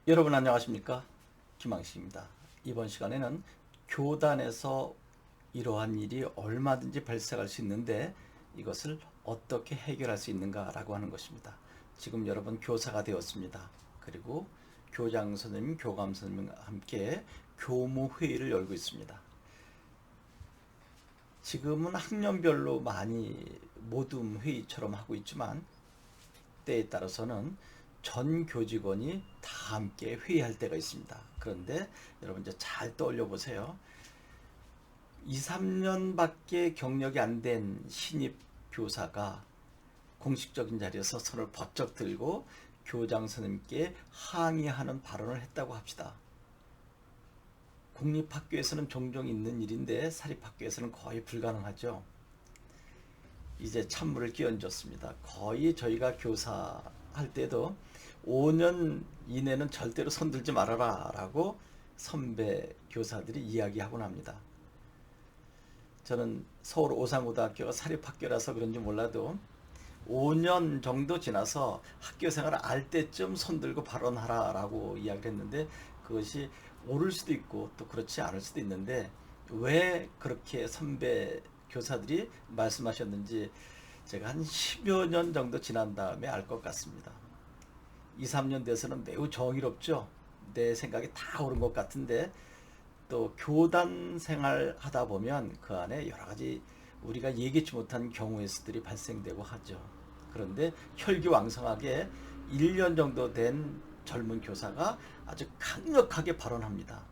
여러분 안녕하십니까? 김항식입니다. 이번 시간에는 교단에서 이러한 일이 얼마든지 발생할 수 있는데 이것을 어떻게 해결할 수 있는가라고 하는 것입니다. 지금 여러분 교사가 되었습니다. 그리고 교장 선생님, 교감 선생님과 함께 교무 회의를 열고 있습니다. 지금은 학년별로 많이 모둠 회의처럼 하고 있지만 때에 따라서는 전 교직원이 다 함께 회의할 때가 있습니다. 그런데 여러분 이제 잘 떠올려 보세요. 2, 3년밖에 경력이 안 된 신입 교사가 공식적인 자리에서 손을 번쩍 들고 교장 선생님께 항의하는 발언을 했다고 합시다. 공립학교에서는 종종 있는 일인데 사립학교에서는 거의 불가능하죠. 이제 찬물을 끼얹었습니다. 거의 저희가 교사할 때도 5년 이내는 절대로 손들지 말아라 라고 선배 교사들이 이야기하곤 합니다. 저는 서울 오산고등학교가 사립학교라서 그런지 몰라도 5년 정도 지나서 학교 생활을 알 때쯤 손들고 발언하라 라고 이야기를 했는데 그것이 옳을 수도 있고 또 그렇지 않을 수도 있는데 왜 그렇게 선배 교사들이 말씀하셨는지 제가 한 10여 년 정도 지난 다음에 알 것 같습니다. 2, 3년 돼서는 매우 정의롭죠. 내 생각이 다 옳은 것 같은데 또 교단 생활 하다 보면 그 안에 여러 가지 우리가 예기치 못한 경우의 수들이 발생되고 하죠. 그런데 혈기왕성하게 1년 정도 된 젊은 교사가 아주 강력하게 발언합니다.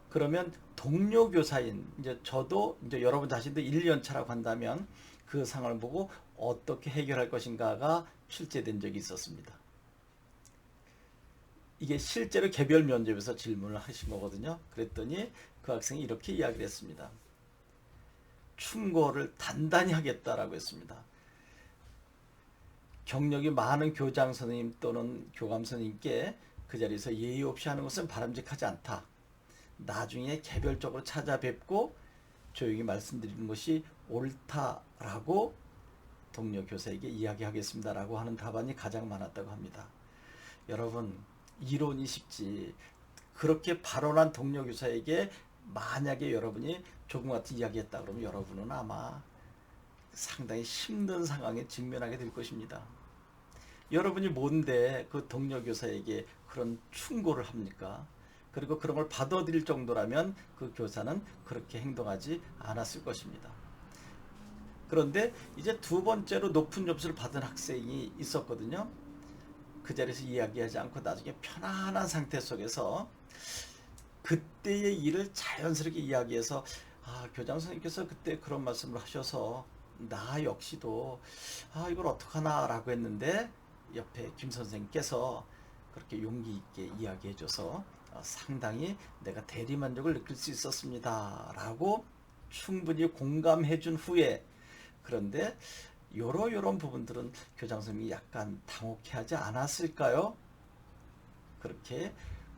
그러면 동료 교사인 이제 저도 이제 여러분 자신도 1년 차라고 한다면 그 상황을 보고 어떻게 해결할 것인가가 출제된 적이 있었습니다. 이게 실제로 개별 면접에서 질문을 하신 거거든요. 그랬더니 그 학생이 이렇게 이야기를 했습니다. 충고를 단단히 하겠다라고 했습니다. 경력이 많은 교장 선생님 또는 교감 선생님께 그 자리에서 예의 없이 하는 것은 바람직하지 않다. 나중에 개별적으로 찾아뵙고 조용히 말씀드리는 것이 옳다라고 동료 교사에게 이야기하겠습니다라고 하는 답안이 가장 많았다고 합니다. 여러분 이론이 쉽지 그렇게 발언한 동료 교사에게 만약에 여러분이 조금 같은 이야기했다 그러면 여러분은 아마 상당히 힘든 상황에 직면하게 될 것입니다. 여러분이 뭔데 그 동료 교사에게 그런 충고를 합니까? 그리고 그런 걸 받아들일 정도라면 그 교사는 그렇게 행동하지 않았을 것입니다. 그런데 이제 두 번째로 높은 점수를 받은 학생이 있었거든요. 그 자리에서 이야기하지 않고 나중에 편안한 상태 속에서 그때의 일을 자연스럽게 이야기해서 교장 선생님께서 그때 그런 말씀을 하셔서 나 역시도 이걸 어떡하나 라고 했는데 옆에 김 선생님께서 그렇게 용기 있게 이야기해줘서 상당히 내가 대리만족을 느낄 수 있었습니다 라고 충분히 공감해준 후에 그런데 요런 부분들은 교장 선생님이 약간 당혹해하지 않았을까요? 그렇게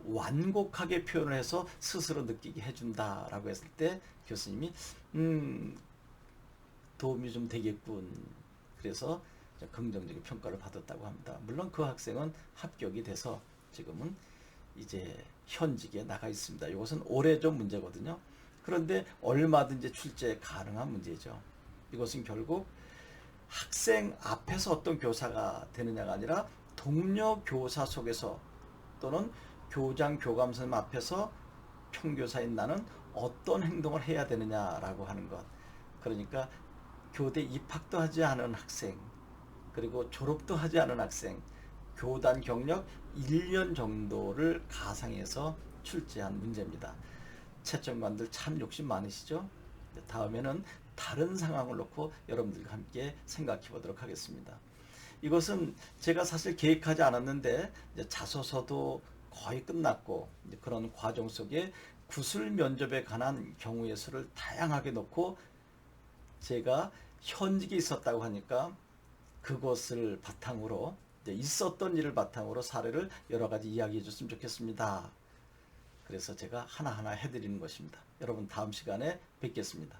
완곡하게 표현을 해서 스스로 느끼게 해준다라고 했을 때 교수님이 도움이 좀 되겠군. 그래서 긍정적인 평가를 받았다고 합니다. 물론 그 학생은 합격이 돼서 지금은 이제 현직에 나가 있습니다. 이것은 오래전 문제거든요. 그런데 얼마든지 출제 가능한 문제죠. 이것은 결국 학생 앞에서 어떤 교사가 되느냐가 아니라 동료 교사 속에서 또는 교장, 교감 선생님 앞에서 평교사인 나는 어떤 행동을 해야 되느냐라고 하는 것. 그러니까 교대 입학도 하지 않은 학생, 그리고 졸업도 하지 않은 학생, 교단 경력 1년 정도를 가상해서 출제한 문제입니다. 채점관들 참 욕심 많으시죠? 다음에는 다른 상황을 놓고 여러분들과 함께 생각해 보도록 하겠습니다. 이것은 제가 사실 계획하지 않았는데 자소서도 거의 끝났고 그런 과정 속에 구술 면접에 관한 경우의 수를 다양하게 놓고 제가 현직에 있었다고 하니까 그것을 바탕으로 있었던 일을 바탕으로 사례를 여러 가지 이야기해 줬으면 좋겠습니다. 그래서 제가 하나하나 해드리는 것입니다. 여러분 다음 시간에 뵙겠습니다.